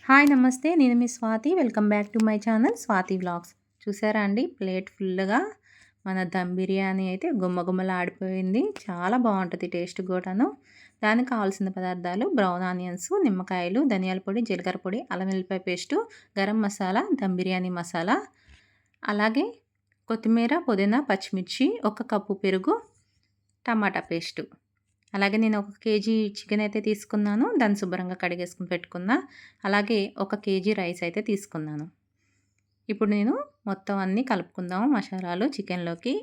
Hi నమస్తే. నేను మీ Swathi. Welcome back to my channel Swathi vlogs. చూసారా అండి ప్లేట్ ఫుల్‌గా మన దమ్ బిర్యానీ అయితే గుమ్మగుమ్మలాడిపోయింది. చాలా బావుంటది టేస్ట్ గూడాను. దానికి కావాల్సిన పదార్థాలు బ్రౌన్ ఆనియన్స్, నిమ్మకాయలు, ధనియాల పొడి, జీలకర్ర పొడి, అల్లం వెల్లిపాయ పేస్టు, గరం మసాలా, దమ్ బిర్యానీ మసాలా, అలాగే కొత్తిమీర, పుదీనా, పచ్చిమిర్చి, ఒక కప్పు పెరుగు, టమాటా పేస్టు. అలాగే నేను 1 కేజీ చికెన్ అయితే తీసుకున్నాను. దాన్ని శుభ్రంగా కడిగేసుకొని పెట్టుకున్నా. అలాగే 1 కేజీ రైస్ అయితే తీసుకున్నాను. ఇప్పుడు నేను మొత్తం అన్నీ కలుపుకుందాము మసాలాలు చికెన్‌లోకి.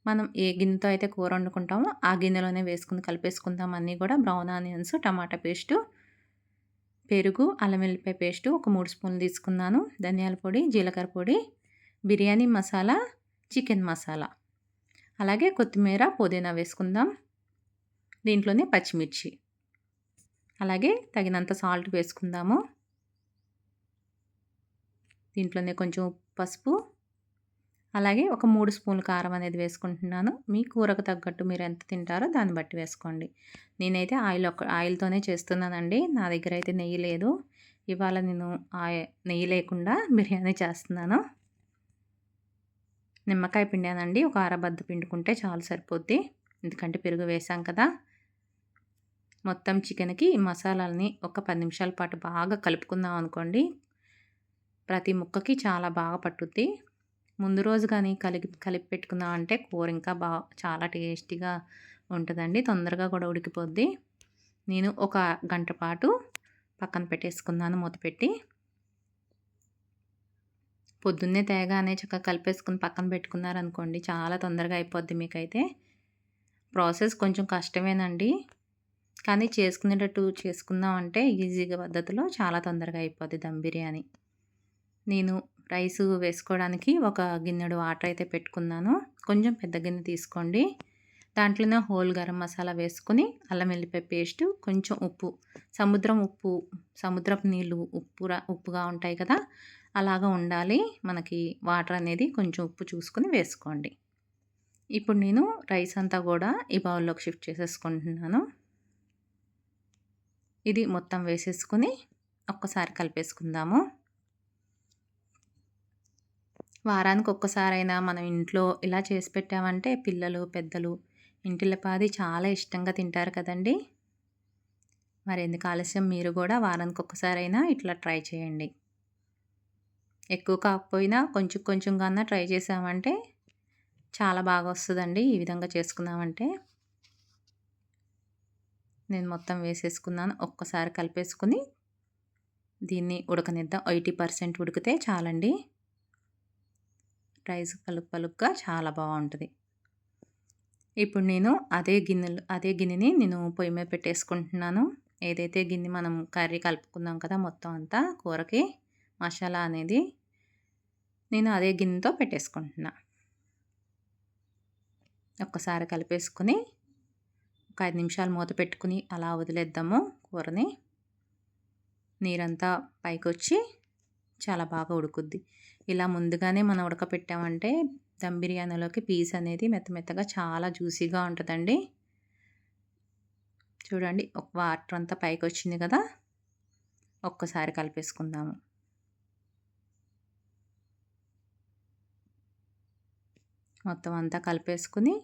మనం ఏ గిన్నెతో అయితే కూర వండుకుంటామో ఆ గిన్నెలోనే వేసుకొని కలిపేసుకుందాం అన్నీ కూడా. బ్రౌన్ ఆనియన్స్, టమాటా పేస్టు, పెరుగు, అల్లం వెల్లిపాయ పేస్టు ఒక 3 స్పూన్లు తీసుకున్నాను. ధనియాల పొడి, జీలకర్ర పొడి, బిర్యానీ మసాలా, చికెన్ మసాలా, అలాగే కొత్తిమీర, పుదీనా వేసుకుందాం. దీంట్లోనే పచ్చిమిర్చి, అలాగే తగినంత సాల్ట్ వేసుకుందాము. దీంట్లోనే కొంచెం పసుపు, అలాగే ఒక 3 స్పూన్లు కారం అనేది వేసుకుంటున్నాను. మీ కూరకు తగ్గట్టు మీరు ఎంత తింటారో దాన్ని బట్టి వేసుకోండి. నేనైతే ఆయిల్‌తోనే చేస్తున్నానండి. నా దగ్గర అయితే నెయ్యి లేదు. ఇవాళ నేను నెయ్యి లేకుండా బిర్యానీ చేస్తున్నాను. నిమ్మకాయ పిండానండి. ఒక అరబద్ద పిండుకుంటే చాలు సరిపోద్ది. ఎందుకంటే పెరుగు వేసాం కదా! మొత్తం చికెన్‌కి ఈ మసాలాలని ఒక 10 నిమిషాల పాటు బాగా కలుపుకున్నాం అనుకోండి. ప్రతి ముక్కకి చాలా బాగా పట్టుద్ది. ముందు రోజు గాని కలిపి పెట్టుకున్నామంటే కూర ఇంకా చాలా టేస్టీగా ఉంటదండి. తొందరగా కూడా ఉడికిపోద్ది. నేను ఒక గంట పాటు పక్కన పెట్టేసుకున్నాను మూత పెట్టి. పొద్దున్నే తేగానే చక్కగా కలిపేసుకొని పక్కన పెట్టుకున్నారనుకోండి చాలా తొందరగా అయిపోద్ది మీకైతే. ప్రాసెస్ కొంచెం కష్టమేనండి. కానీ చేసుకునేటట్టు చేసుకున్నామంటే ఈజీగా పద్ధతిలో చాలా తొందరగా అయిపోద్ది దమ్ బిర్యానీ. నేను రైసు వేసుకోవడానికి ఒక గిన్నెడు వాటర్ అయితే పెట్టుకున్నాను. కొంచెం పెద్ద గిన్నె తీసుకోండి. దాంట్లోనే హోల్ గరం మసాలా వేసుకొని, అల్లం వెల్లిపాయ పేస్టు, కొంచెం ఉప్పు, సముద్రపు నీళ్ళు ఉప్పుగా ఉంటాయి కదా! అలాగా ఉండాలి. మనకి వాటర్ అనేది కొంచెం ఉప్పు చూసుకొని వేసుకోండి. ఇప్పుడు నేను రైస్ అంతా కూడా ఈ బౌల్‌లోకి షిఫ్ట్ చేసేసుకుంటున్నాను. ఇది మొత్తం వేసేసుకొని ఒక్కసారి కలిపేసుకుందాము. వారానికి ఒక్కసారైనా మనం ఇంట్లో ఇలా చేసి పెట్టామంటే పిల్లలు, పెద్దలు ఇంటిల్లిపాది చాలా ఇష్టంగా తింటారు కదండీ! మరెందుకు ఆలస్యం మీరు కూడా వారానికి ఒక్కసారైనా ఇట్లా ట్రై చేయండి. ఎక్కువ కాకపోయినా కొంచెం కొంచెంగా అన్నా ట్రై చేశామంటే చాలా బాగా వస్తదండి. ఈ విధంగా చేసుకున్నామంటే. నేను మొత్తం వేసేసుకున్నాను. ఒక్కసారి కలిపేసుకొని దీన్ని ఉడకనిద్దాం. 80% ఉడికితే చాలండి. రైస్ పలుకుగా చాలా బావుంటది. ఇప్పుడు నేను అదే గిన్నెని నేను పొయ్యి మీద పెట్టేసుకుంటున్నాను. ఏదైతే గిన్నె మనం కర్రీ కలుపుకున్నాం కదా! మొత్తం అంతా కూరకి మసాలా అనేది నేను అదే గిన్నెతో పెట్టేసుకుంటున్నా. ఒక్కసారి కలిపేసుకొని ఒక 5 నిమిషాలు మూత పెట్టుకొని అలా వదిలేద్దాము కూరని. నీరంతా పైకొచ్చి చాలా బాగా ఉడుకుద్ది. ఇలా ముందుగానే మనం ఉడకపెట్టామంటే దమ్ బిర్యానీలోకి పీస్ అనేది మెత్తగా చాలా జ్యూసీగా ఉంటదండి. చూడండి వాటర్ అంతా పైకొచ్చింది కదా! ఒక్కసారి కలిపేసుకుందాము. మొత్తం అంతా కలిపేసుకొని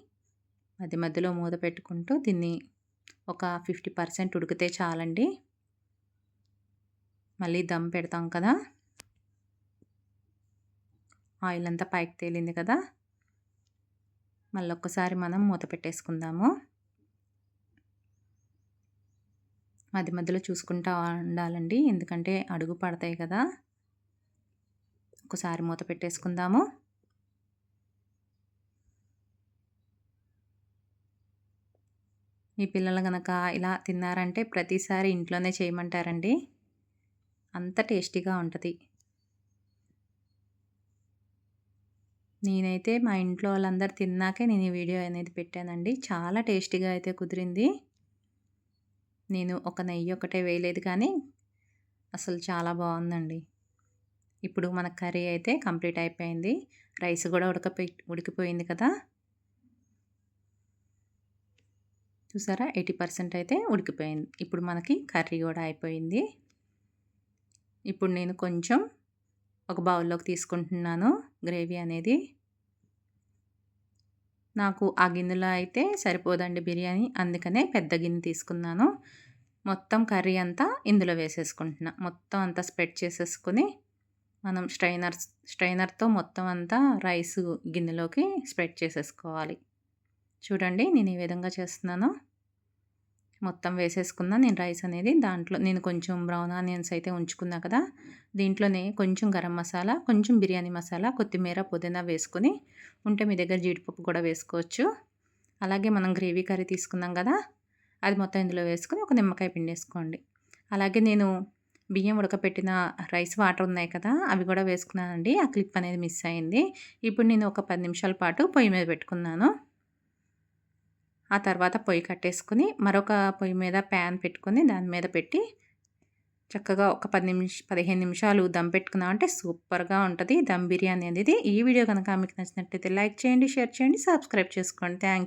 మధ్యలో మూత పెట్టుకుంటూ దీన్ని ఒక 50% ఉడికితే చాలండి. మళ్ళీ దమ్ పెడతాం కదా! ఆయిల్ అంతా పైకి తేలింది కదా! మళ్ళొక్కసారి మనం మూత పెట్టేసుకుందాము. మధ్యలో చూసుకుంటా ఉండాలండి. ఎందుకంటే అడుగు పడతాయి కదా! ఒకసారి మూత పెట్టేసుకుందాము. మీ పిల్లలు గనక ఇలా తిన్నారంటే ప్రతిసారి ఇంట్లోనే చేయమంటారండి. అంత టేస్టీగా ఉంటది. నేనైతే మా ఇంట్లో వాళ్ళందరూ తిన్నాకే నేను ఈ వీడియో అనేది పెట్టానండి. చాలా టేస్టీగా అయితే కుదిరింది. నేను ఒక నెయ్యి ఒకటే వేయలేదు కానీ అసలు చాలా బావుందండి. ఇప్పుడు మన కర్రీ అయితే కంప్లీట్ అయిపోయింది. రైస్ కూడా ఉడికిపోయింది కదా! చూసారా 80% అయితే ఉడికిపోయింది. ఇప్పుడు మనకి కర్రీ కూడా అయిపోయింది. ఇప్పుడు నేను కొంచెం ఒక బౌల్లోకి తీసుకుంటున్నాను గ్రేవీ అనేది. నాకు ఆ గిన్నెలో అయితే సరిపోదండి బిర్యానీ. అందుకనే పెద్ద గిన్నె తీసుకున్నాను. మొత్తం కర్రీ అంతా ఇందులో వేసేసుకుంటున్నా. మొత్తం అంతా స్ప్రెడ్ చేసేసుకొని మనం స్ట్రైనర్‌తో మొత్తం అంతా రైసు గిన్నెలోకి స్ప్రెడ్ చేసేసుకోవాలి. చూడండి నేను ఈ విధంగా చేస్తున్నాను. మొత్తం వేసేసుకున్నా నేను రైస్ అనేది. దాంట్లో నేను కొంచెం బ్రౌన్ ఆనియన్స్ అయితే ఉంచుకున్నా కదా! దీంట్లోనే కొంచెం గరం మసాలా, కొంచెం బిర్యానీ మసాలా, కొత్తిమీర, పుదీనా వేసుకొని, ఉంటే మీ దగ్గర జీడిపప్పు కూడా వేసుకోవచ్చు. అలాగే మనం గ్రేవీ కర్రీ తీసుకున్నాం కదా! అది మొత్తం ఇందులో వేసుకొని ఒక నిమ్మకాయ పిండేసుకోండి. అలాగే నేను బియ్యం ఉడకపెట్టిన రైస్ వాటర్ ఉన్నాయి కదా! అవి కూడా వేసుకున్నానండి. ఆ క్లిప్ అనేది మిస్ అయింది. ఇప్పుడు నేను ఒక 10 నిమిషాల పాటు పొయ్యి మీద పెట్టుకున్నాను. ఆ తర్వాత పొయ్యి కట్టేసుకొని మరొక పొయ్యి మీద ప్యాన్ పెట్టుకొని దాని మీద పెట్టి చక్కగా ఒక 15 నిమిషాలు దమ్ పెట్టుకున్నామంటే సూపర్‌గా ఉంటది దమ్ బిర్యానీ అనేది. ఈ వీడియో గనక మీకు నచ్చినట్లయితే లైక్ చేయండి, షేర్ చేయండి, సబ్స్క్రైబ్ చేసుకోండి. థాంక్